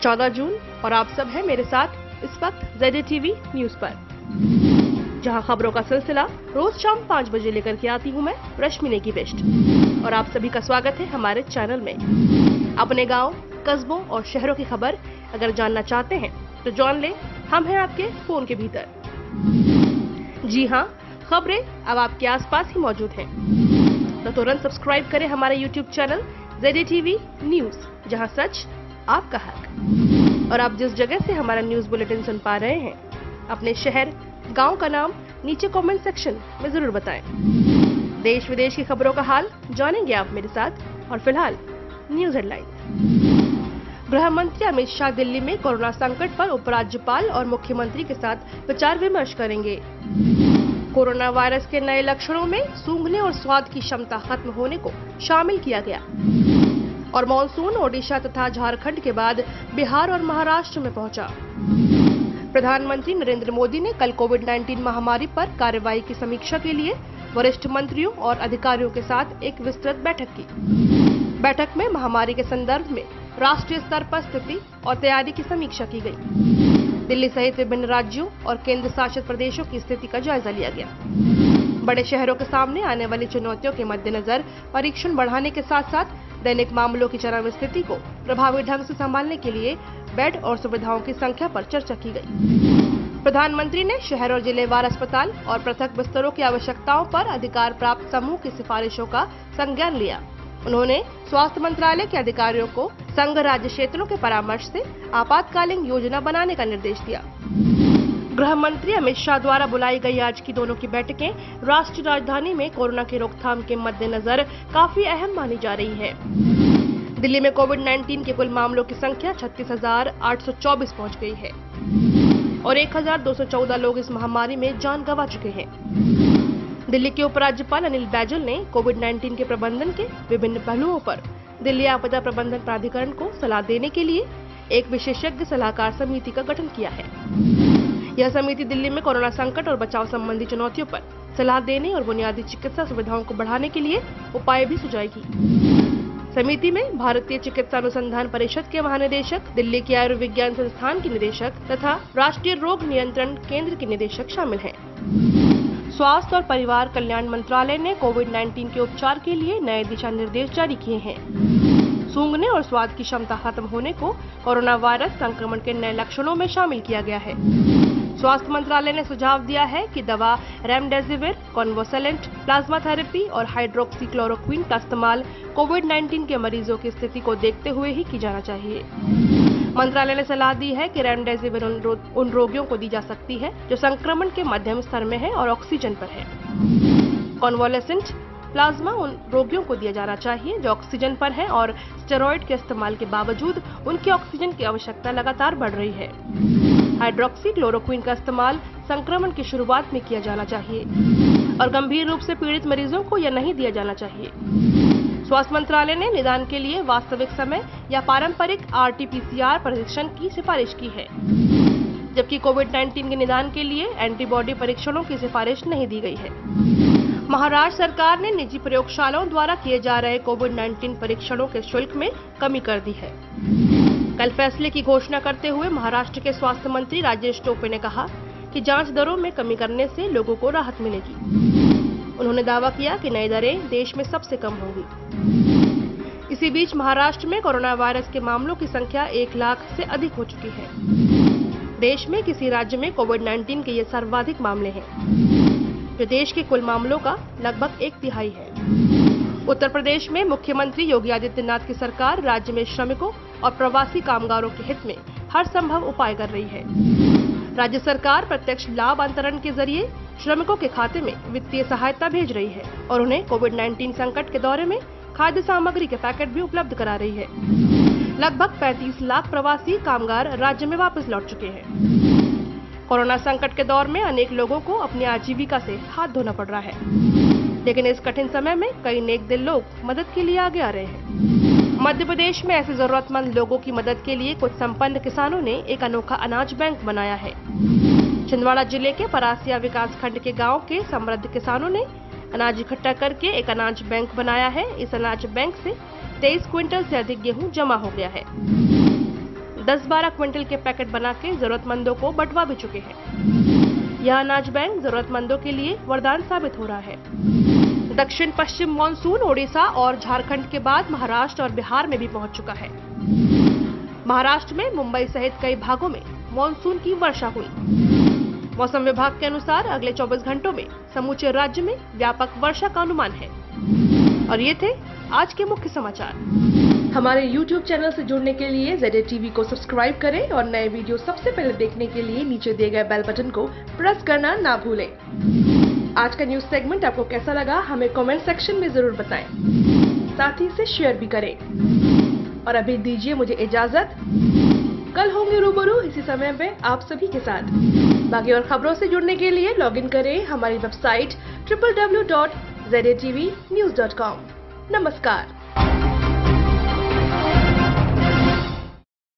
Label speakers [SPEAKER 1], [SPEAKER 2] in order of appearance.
[SPEAKER 1] 14 जून और आप सब हैं मेरे साथ इस वक्त ZDTV न्यूज पर, जहां खबरों का सिलसिला रोज शाम 5 बजे लेकर के आती हूं मैं रश्मि नेगी बेस्ट। और आप सभी का स्वागत है हमारे चैनल में। अपने गांव, कस्बों और शहरों की खबर अगर जानना चाहते हैं तो जान ले, हम हैं आपके फोन के भीतर। जी हां, खबरें अब आपके आसपास ही मौजूद हैं, तो तुरंत सब्सक्राइब करें हमारे YouTube चैनल ZDTV न्यूज, जहां सच आपका हक। और आप जिस जगह से हमारा न्यूज बुलेटिन सुन पा रहे हैं, अपने शहर, गांव का नाम नीचे कमेंट सेक्शन में जरूर बताएं। देश विदेश की खबरों का हाल जानेंगे आप मेरे साथ। और फिलहाल न्यूज हेडलाइन। गृह मंत्री अमित शाह दिल्ली में कोरोना संकट पर उपराज्यपाल और मुख्यमंत्री के साथ विचार विमर्श करेंगे। कोरोना वायरस के नए लक्षणों में सूंघने और स्वाद की क्षमता खत्म होने को शामिल किया गया। और मॉनसून ओडिशा तथा झारखंड के बाद बिहार और महाराष्ट्र में पहुंचा। प्रधानमंत्री नरेंद्र मोदी ने कल कोविड-19 महामारी पर कार्रवाई की समीक्षा के लिए वरिष्ठ मंत्रियों और अधिकारियों के साथ एक विस्तृत बैठक की। बैठक में महामारी के संदर्भ में राष्ट्रीय स्तर पर स्थिति और तैयारी की समीक्षा की गई। दिल्ली सहित विभिन्न राज्यों और केंद्र शासित प्रदेशों की स्थिति का जायजा लिया गया। बड़े शहरों के सामने आने वाली चुनौतियों के मद्देनजर परीक्षण बढ़ाने के साथ साथ दैनिक मामलों की चरम स्थिति को प्रभावी ढंग से संभालने के लिए बेड और सुविधाओं की संख्या पर चर्चा की गई। प्रधानमंत्री ने शहर और जिलेवार अस्पताल और पृथक बिस्तरों की आवश्यकताओं पर अधिकार प्राप्त समूह की सिफारिशों का संज्ञान लिया। उन्होंने स्वास्थ्य मंत्रालय के अधिकारियों को संघ राज्य क्षेत्रों के परामर्श से आपातकालीन योजना बनाने का निर्देश दिया। गृह मंत्री अमित शाह द्वारा बुलाई गई आज की दोनों की बैठकें राष्ट्रीय राजधानी में कोरोना की रोकथाम के मद्देनजर काफी अहम मानी जा रही है। दिल्ली में कोविड-19 के कुल मामलों की संख्या 36,824 पहुंच गई है और 1,214 लोग इस महामारी में जान गंवा चुके हैं। दिल्ली के उपराज्यपाल अनिल बैजल ने कोविड-19 के प्रबंधन के विभिन्न पहलुओं पर दिल्ली आपदा प्रबंधन प्राधिकरण को सलाह देने के लिए एक विशेषज्ञ सलाहकार समिति का गठन किया है। यह समिति दिल्ली में कोरोना संकट और बचाव संबंधी चुनौतियों पर सलाह देने और बुनियादी चिकित्सा सुविधाओं को बढ़ाने के लिए उपाय भी सुझाएगी। समिति में भारतीय चिकित्सा अनुसंधान परिषद के महानिदेशक, दिल्ली के आयुर्विज्ञान संस्थान की निदेशक तथा राष्ट्रीय रोग नियंत्रण केंद्र के निदेशक शामिल हैं। स्वास्थ्य और परिवार कल्याण मंत्रालय ने कोविड-19 के उपचार के लिए नए दिशा निर्देश जारी किए हैं। सूंघने और स्वाद की क्षमता खत्म होने को कोरोना वायरस संक्रमण के नए लक्षणों में शामिल किया गया है। स्वास्थ्य मंत्रालय ने सुझाव दिया है कि दवा रेमडेसिविर, कॉन्वोसेलेंट, प्लाज्मा थेरेपी और हाइड्रोक्सीक्लोरोक्विन का इस्तेमाल कोविड-19 के मरीजों की स्थिति को देखते हुए ही की जाना चाहिए। मंत्रालय ने सलाह दी है कि रेमडेसिविर उन रोगियों को दी जा सकती है जो संक्रमण के मध्यम स्तर में है और ऑक्सीजन पर है। कॉन्वोलेसेंट प्लाज्मा उन रोगियों को दिया जाना चाहिए जो ऑक्सीजन पर हैं और स्टेरॉइड के इस्तेमाल के बावजूद उनकी ऑक्सीजन की आवश्यकता लगातार बढ़ रही है। हाइड्रोक्सीक्लोरोक्विन का इस्तेमाल संक्रमण की शुरुआत में किया जाना चाहिए और गंभीर रूप से पीड़ित मरीजों को यह नहीं दिया जाना चाहिए। स्वास्थ्य मंत्रालय ने निदान के लिए वास्तविक समय या पारंपरिक RT-PCR परीक्षण की सिफारिश की है, जबकि कोविड-19 के निदान के लिए एंटीबॉडी परीक्षणों की सिफारिश नहीं दी गई है। महाराष्ट्र सरकार ने निजी प्रयोगशालाओं द्वारा किए जा रहे कोविड-19 परीक्षणों के शुल्क में कमी कर दी है। कल फैसले की घोषणा करते हुए महाराष्ट्र के स्वास्थ्य मंत्री राजेश टोपे ने कहा कि जांच दरों में कमी करने से लोगों को राहत मिलेगी। उन्होंने दावा किया कि नई दरें देश में सबसे कम होंगी। इसी बीच महाराष्ट्र में कोरोना वायरस के मामलों की संख्या 1 लाख से अधिक हो चुकी है। देश में किसी राज्य में कोविड-19 के ये सर्वाधिक मामले हैं, जो देश के कुल मामलों का लगभग 1/3 है। उत्तर प्रदेश में मुख्यमंत्री योगी आदित्यनाथ की सरकार राज्य में श्रमिकों और प्रवासी कामगारों के हित में हर संभव उपाय कर रही है। राज्य सरकार प्रत्यक्ष लाभ अंतरण के जरिए श्रमिकों के खाते में वित्तीय सहायता भेज रही है और उन्हें कोविड-19 संकट के दौरे में खाद्य सामग्री के पैकेट भी उपलब्ध करा रही है। लगभग 35 लाख प्रवासी कामगार राज्य में वापस लौट चुके हैं। कोरोना संकट के दौर में अनेक लोगों को अपनी आजीविका से हाथ धोना पड़ रहा है, लेकिन इस कठिन समय में कई नेक दिल लोग मदद के लिए आगे आ रहे हैं। मध्य प्रदेश में ऐसे जरूरतमंद लोगों की मदद के लिए कुछ संपन्न किसानों ने एक अनोखा अनाज बैंक बनाया है। छिंदवाड़ा जिले के परासिया विकास खंड के गांव के समृद्ध किसानों ने अनाज इकट्ठा करके एक अनाज बैंक बनाया है। इस अनाज बैंक से 23 क्विंटल से अधिक गेहूं जमा हो गया है। 10-12 क्विंटल के पैकेट बना के जरूरतमंदों को बंटवा भी चुके हैं। यह अनाज बैंक जरूरतमंदों के लिए वरदान साबित हो रहा है। दक्षिण पश्चिम मानसून ओडिशा और झारखंड के बाद महाराष्ट्र और बिहार में भी पहुंच चुका है। महाराष्ट्र में मुंबई सहित कई भागों में मानसून की वर्षा हुई। मौसम विभाग के अनुसार अगले 24 घंटों में समूचे राज्य में व्यापक वर्षा का अनुमान है। और ये थे आज के मुख्य समाचार। हमारे YouTube चैनल से जुड़ने के लिए ZATV को सब्सक्राइब करें और नए वीडियो सबसे पहले देखने के लिए नीचे दिए गए बेल बटन को प्रेस करना ना भूलें। आज का न्यूज सेगमेंट आपको कैसा लगा हमें कमेंट सेक्शन में जरूर बताएं। साथ ही इसे शेयर भी करें। और अभी दीजिए मुझे इजाजत। कल होंगे रूबरू इसी समय पे आप सभी के साथ। बाकी और खबरों से जुड़ने के लिए लॉगिन करें हमारी वेबसाइट www.zatvnews.com। नमस्कार।